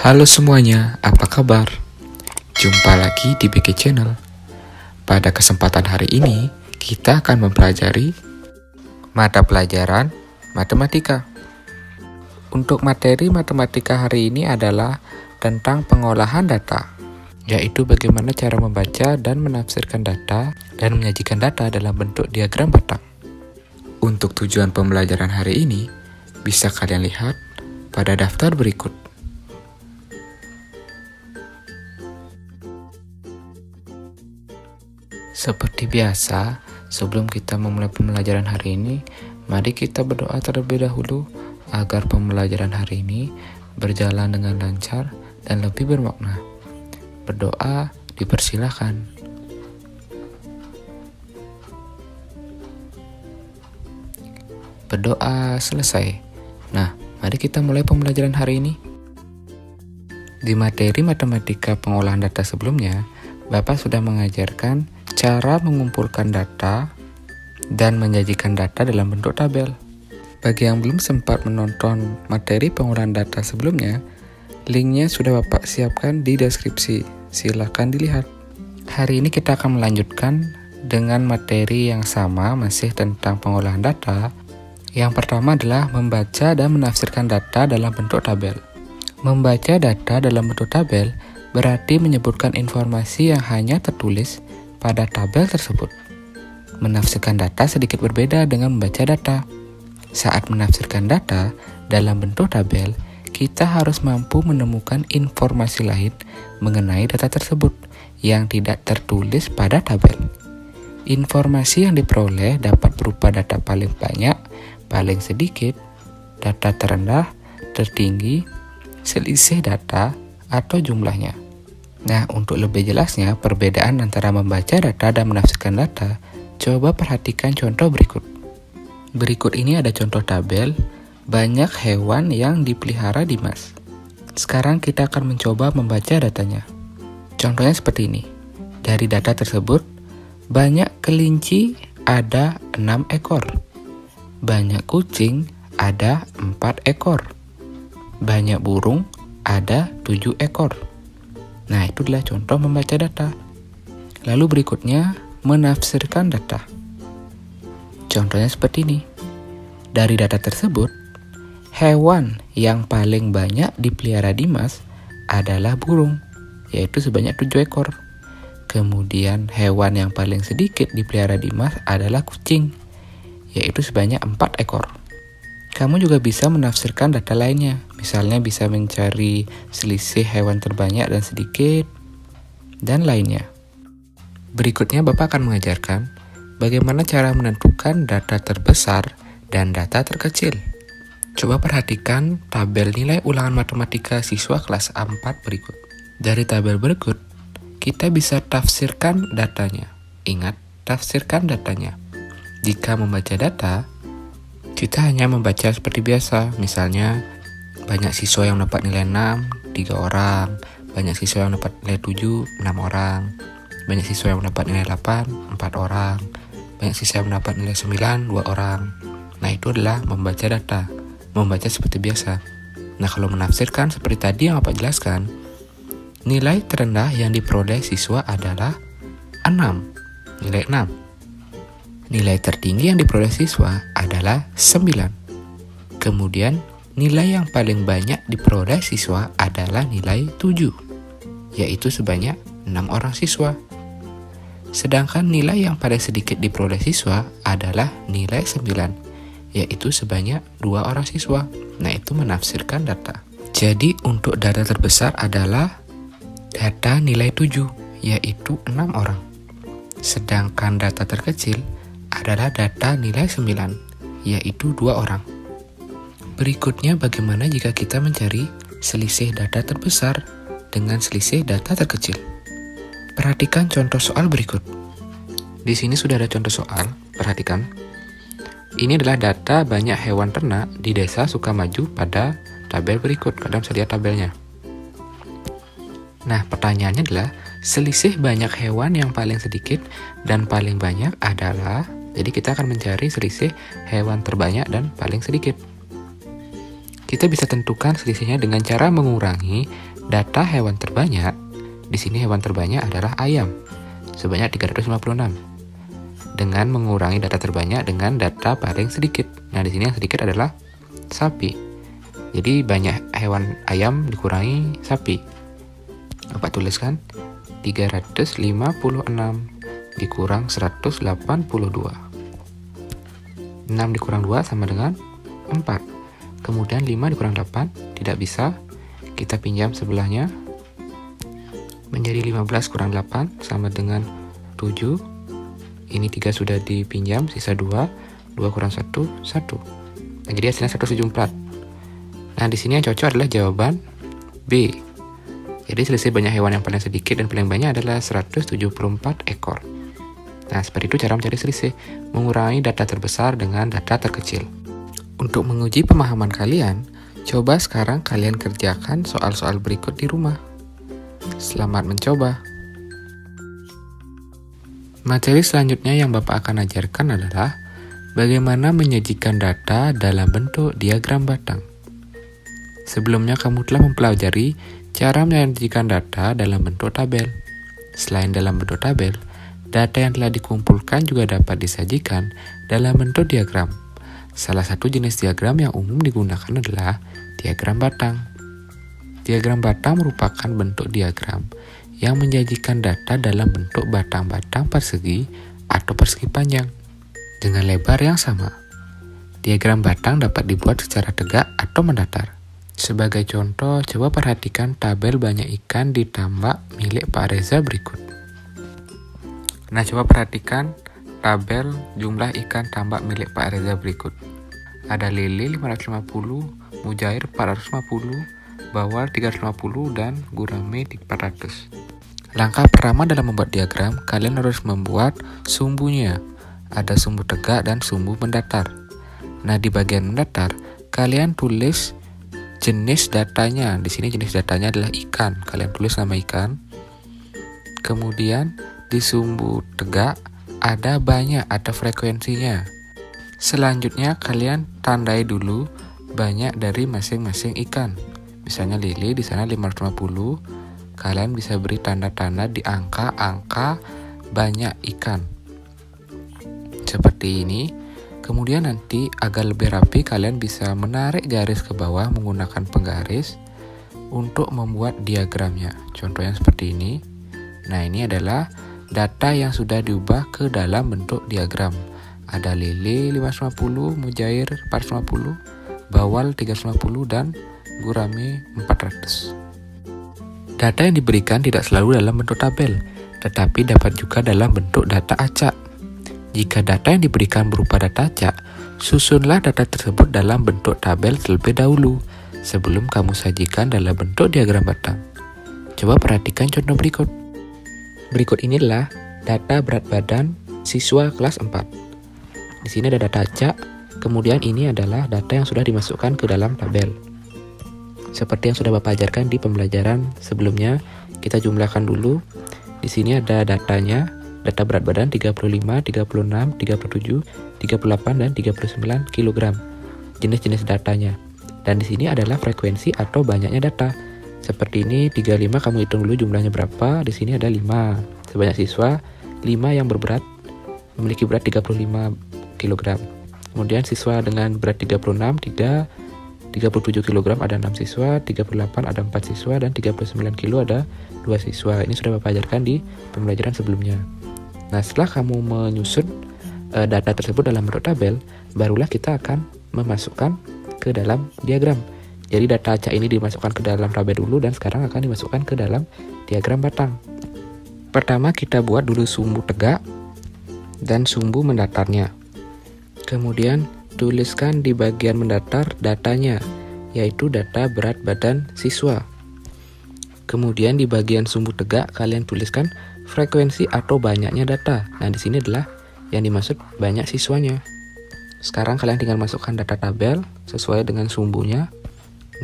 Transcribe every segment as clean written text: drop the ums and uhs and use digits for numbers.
Halo semuanya, apa kabar? Jumpa lagi di BG Channel. Pada kesempatan hari ini, kita akan mempelajari mata pelajaran matematika. Untuk materi matematika hari ini adalah tentang pengolahan data, yaitu bagaimana cara membaca dan menafsirkan data dan menyajikan data dalam bentuk diagram batang. Untuk tujuan pembelajaran hari ini, bisa kalian lihat pada daftar berikut. Seperti biasa, sebelum kita memulai pembelajaran hari ini, mari kita berdoa terlebih dahulu agar pembelajaran hari ini berjalan dengan lancar dan lebih bermakna. Berdoa dipersilahkan. Berdoa selesai. Nah, mari kita mulai pembelajaran hari ini. Di materi matematika pengolahan data sebelumnya, Bapak sudah mengajarkan cara mengumpulkan data dan menyajikan data dalam bentuk tabel. Bagi yang belum sempat menonton materi pengolahan data sebelumnya, linknya sudah Bapak siapkan di deskripsi. Silahkan dilihat. Hari ini kita akan melanjutkan dengan materi yang sama, masih tentang pengolahan data. Yang pertama adalah membaca dan menafsirkan data dalam bentuk tabel. Membaca data dalam bentuk tabel berarti menyebutkan informasi yang hanya tertulis pada tabel tersebut. Menafsirkan data sedikit berbeda dengan membaca data. Saat menafsirkan data dalam bentuk tabel, kita harus mampu menemukan informasi lain mengenai data tersebut yang tidak tertulis pada tabel. Informasi yang diperoleh dapat berupa data paling banyak, paling sedikit, data terendah, tertinggi, selisih data, atau jumlahnya. Nah, untuk lebih jelasnya perbedaan antara membaca data dan menafsirkan data, coba perhatikan contoh berikut. Berikut ini ada contoh tabel banyak hewan yang dipelihara Dimas. Sekarang kita akan mencoba membaca datanya. Contohnya seperti ini. Dari data tersebut, banyak kelinci ada 6 ekor. Banyak kucing ada 4 ekor. Banyak burung ada 7 ekor. Nah, itu adalah contoh membaca data. Lalu berikutnya, menafsirkan data. Contohnya seperti ini. Dari data tersebut, hewan yang paling banyak dipelihara Dimas adalah burung, yaitu sebanyak 7 ekor. Kemudian, hewan yang paling sedikit dipelihara Dimas adalah kucing, yaitu sebanyak 4 ekor. Kamu juga bisa menafsirkan data lainnya, misalnya bisa mencari selisih hewan terbanyak dan sedikit, dan lainnya. Berikutnya Bapak akan mengajarkan bagaimana cara menentukan data terbesar dan data terkecil. Coba perhatikan tabel nilai ulangan matematika siswa kelas A4 berikut. Dari tabel berikut, kita bisa tafsirkan datanya. Ingat, tafsirkan datanya. Jika membaca data, kita hanya membaca seperti biasa, misalnya banyak siswa yang dapat nilai 6, 3 orang, banyak siswa yang dapat nilai 7, 6 orang, banyak siswa yang dapat nilai 8, 4 orang, banyak siswa yang dapat nilai 9, 2 orang. Nah, itu adalah membaca data, membaca seperti biasa. Nah, kalau menafsirkan seperti tadi yang Bapak jelaskan, nilai terendah yang diperoleh siswa adalah 6, nilai 6. Nilai tertinggi yang diperoleh siswa adalah 9. Kemudian, nilai yang paling banyak diperoleh siswa adalah nilai 7, yaitu sebanyak 6 orang siswa. Sedangkan nilai yang paling sedikit diperoleh siswa adalah nilai 9, yaitu sebanyak 2 orang siswa. Nah, itu menafsirkan data. Jadi, untuk data terbesar adalah data nilai 7, yaitu 6 orang. Sedangkan data terkecil adalah data nilai 9, yaitu 2 orang. Berikutnya, bagaimana jika kita mencari selisih data terbesar dengan selisih data terkecil? Perhatikan contoh soal berikut. Di sini sudah ada contoh soal, perhatikan. Ini adalah data banyak hewan ternak di desa Sukamaju pada tabel berikut. Kalian bisa lihat tabelnya. Nah, pertanyaannya adalah, selisih banyak hewan yang paling sedikit dan paling banyak adalah. Jadi kita akan mencari selisih hewan terbanyak dan paling sedikit. Kita bisa tentukan selisihnya dengan cara mengurangi data hewan terbanyak. Di sini hewan terbanyak adalah ayam, sebanyak 356. Dengan mengurangi data terbanyak dengan data paling sedikit. Nah, di sini yang sedikit adalah sapi. Jadi banyak hewan ayam dikurangi sapi. Bapak tuliskan 356 dikurang 182. 6 dikurang 2 sama dengan 4. Kemudian 5 dikurang 8 tidak bisa. Kita pinjam sebelahnya. Menjadi 15 kurang 8 sama dengan 7. Ini 3 sudah dipinjam, sisa 2. 2 kurang 1, 1. Nah, jadi hasilnya 174. Nah, di sini yang cocok adalah jawaban B. Jadi selisih banyak hewan yang paling sedikit dan paling banyak adalah 174 ekor. Nah, seperti itu cara mencari selisih, mengurangi data terbesar dengan data terkecil. Untuk menguji pemahaman kalian, coba sekarang kalian kerjakan soal-soal berikut di rumah. Selamat mencoba. Materi selanjutnya yang Bapak akan ajarkan adalah bagaimana menyajikan data dalam bentuk diagram batang. Sebelumnya kamu telah mempelajari cara menyajikan data dalam bentuk tabel. Selain dalam bentuk tabel, data yang telah dikumpulkan juga dapat disajikan dalam bentuk diagram. Salah satu jenis diagram yang umum digunakan adalah diagram batang. Diagram batang merupakan bentuk diagram yang menyajikan data dalam bentuk batang-batang persegi atau persegi panjang dengan lebar yang sama. Diagram batang dapat dibuat secara tegak atau mendatar. Sebagai contoh, coba perhatikan tabel banyak ikan di tambak milik Pak Reza berikut. Nah, coba perhatikan tabel jumlah ikan tambak milik Pak Reza berikut. Ada lele 550, mujair 450, bawal 350, dan gurame 400. Langkah pertama dalam membuat diagram, kalian harus membuat sumbunya. Ada sumbu tegak dan sumbu mendatar. Nah, di bagian mendatar, kalian tulis jenis datanya. Di sini jenis datanya adalah ikan. Kalian tulis nama ikan. Kemudian di sumbu tegak ada banyak, ada frekuensinya. Selanjutnya kalian tandai dulu banyak dari masing-masing ikan. Misalnya lele di sana 550. Kalian bisa beri tanda-tanda di angka-angka banyak ikan. Seperti ini. Kemudian nanti agar lebih rapi kalian bisa menarik garis ke bawah menggunakan penggaris untuk membuat diagramnya. Contohnya seperti ini. Nah, ini adalah data yang sudah diubah ke dalam bentuk diagram. Ada lele 550, mujair 450, bawal 350, dan gurame 400. Data yang diberikan tidak selalu dalam bentuk tabel, tetapi dapat juga dalam bentuk data acak. Jika data yang diberikan berupa data acak, susunlah data tersebut dalam bentuk tabel terlebih dahulu, sebelum kamu sajikan dalam bentuk diagram batang. Coba perhatikan contoh berikut. Berikut inilah data berat badan siswa kelas 4. Di sini ada data acak, kemudian ini adalah data yang sudah dimasukkan ke dalam tabel. Seperti yang sudah Bapak ajarkan di pembelajaran sebelumnya, kita jumlahkan dulu. Di sini ada datanya. Data berat badan 35, 36, 37, 38, dan 39 kg. Jenis-jenis datanya. Dan di sini adalah frekuensi atau banyaknya data. Seperti ini 35, kamu hitung dulu jumlahnya berapa. Di sini ada 5. Sebanyak siswa 5 yang memiliki berat 35 kg. Kemudian siswa dengan berat 36, 37 kg ada 6 siswa, 38 ada 4 siswa, dan 39 kg ada 2 siswa. Ini sudah Bapak ajarkan di pembelajaran sebelumnya. Nah, setelah kamu menyusun data tersebut dalam bentuk tabel, barulah kita akan memasukkan ke dalam diagram. Jadi data acak ini dimasukkan ke dalam tabel dulu dan sekarang akan dimasukkan ke dalam diagram batang. Pertama kita buat dulu sumbu tegak dan sumbu mendatarnya. Kemudian tuliskan di bagian mendatar datanya, yaitu data berat badan siswa. Kemudian di bagian sumbu tegak kalian tuliskan frekuensi atau banyaknya data. Nah, di sini adalah yang dimaksud banyak siswanya. Sekarang kalian tinggal masukkan data tabel sesuai dengan sumbunya.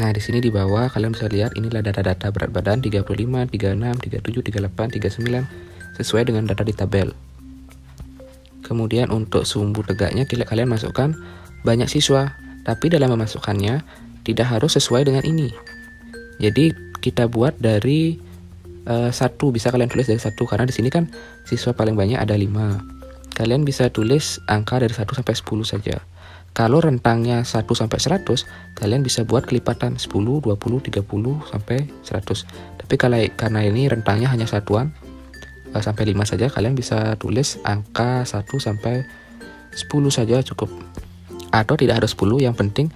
Nah, di sini di bawah kalian bisa lihat inilah data-data berat badan 35, 36, 37, 38, 39 sesuai dengan data di tabel. Kemudian untuk sumbu tegaknya kalian masukkan banyak siswa, tapi dalam memasukkannya tidak harus sesuai dengan ini. Jadi kita buat dari 1, bisa kalian tulis dari 1 karena di sini kan siswa paling banyak ada 5. Kalian bisa tulis angka dari 1 sampai 10 saja. Kalau rentangnya 1 sampai 100, kalian bisa buat kelipatan 10, 20, 30 sampai 100. Tapi karena ini rentangnya hanya satuan sampai 5 saja, kalian bisa tulis angka 1 sampai 10 saja cukup. Atau tidak harus 10, yang penting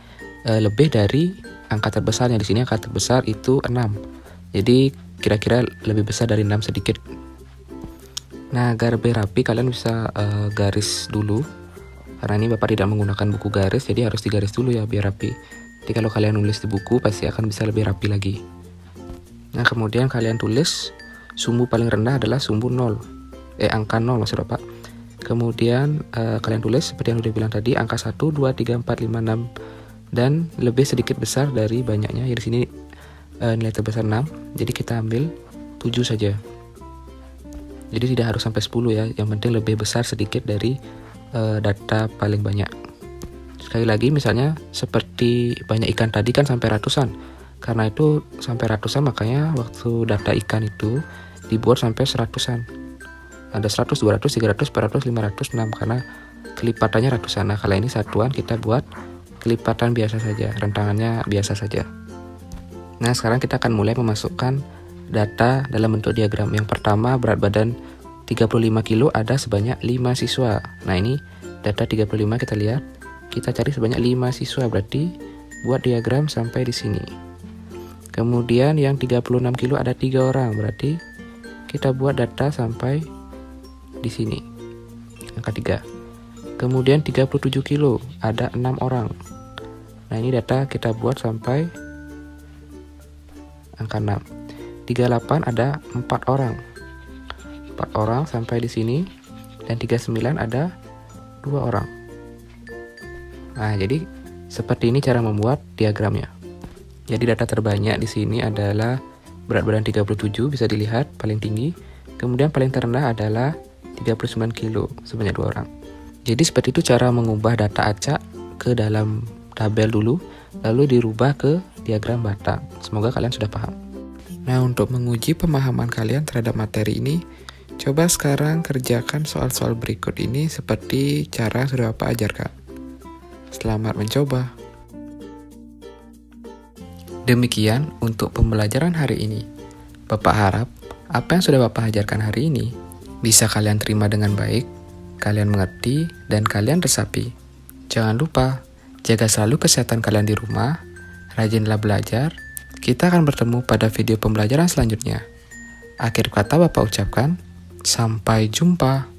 lebih dari angka terbesarnya. Di sini angka terbesar itu 6. Jadi kira-kira lebih besar dari 6 sedikit. Nah, agar lebih rapi kalian bisa garis dulu. Karena ini Bapak tidak menggunakan buku garis, jadi harus digaris dulu ya biar rapi. Jadi kalau kalian nulis di buku pasti akan bisa lebih rapi lagi. Nah, kemudian kalian tulis sumbu paling rendah adalah sumbu 0. Angka 0 maksud Bapak. Kemudian kalian tulis seperti yang udah bilang tadi, angka 1, 2, 3, 4, 5, 6 dan lebih sedikit besar dari banyaknya. Ya, di sini nilai terbesar 6. Jadi kita ambil 7 saja. Jadi tidak harus sampai 10 ya, yang penting lebih besar sedikit dari data paling banyak. Sekali lagi misalnya seperti banyak ikan tadi kan sampai ratusan. Karena itu sampai ratusan makanya waktu data ikan itu dibuat sampai seratusan. Ada 100, 200, 300, 400, 500, 6 karena kelipatannya ratusan. Nah, kalau ini satuan kita buat kelipatan biasa saja, rentangannya biasa saja. Nah, sekarang kita akan mulai memasukkan data dalam bentuk diagram. Yang pertama, berat badan 35 kilo ada sebanyak 5 siswa. Nah, ini data 35 kita lihat. Kita cari sebanyak 5 siswa, berarti buat diagram sampai di sini. Kemudian yang 36 kilo ada 3 orang, berarti kita buat data sampai di sini. Angka 3. Kemudian 37 kilo ada 6 orang. Nah, ini data kita buat sampai angka 6. 38 ada 4 orang. 4 orang sampai di sini, dan 39 ada 2 orang. Nah, jadi seperti ini cara membuat diagramnya. Jadi data terbanyak di sini adalah berat badan 37, bisa dilihat paling tinggi. Kemudian paling terendah adalah 39 kilo, sebanyak 2 orang. Jadi seperti itu cara mengubah data acak ke dalam tabel dulu, lalu dirubah ke diagram batang. Semoga kalian sudah paham. Nah, untuk menguji pemahaman kalian terhadap materi ini, coba sekarang kerjakan soal-soal berikut ini seperti cara yang sudah Bapak ajarkan. Selamat mencoba. Demikian untuk pembelajaran hari ini. Bapak harap apa yang sudah Bapak ajarkan hari ini bisa kalian terima dengan baik, kalian mengerti, dan kalian resapi. Jangan lupa, jaga selalu kesehatan kalian di rumah, rajinlah belajar. Kita akan bertemu pada video pembelajaran selanjutnya. Akhir kata Bapak ucapkan, sampai jumpa.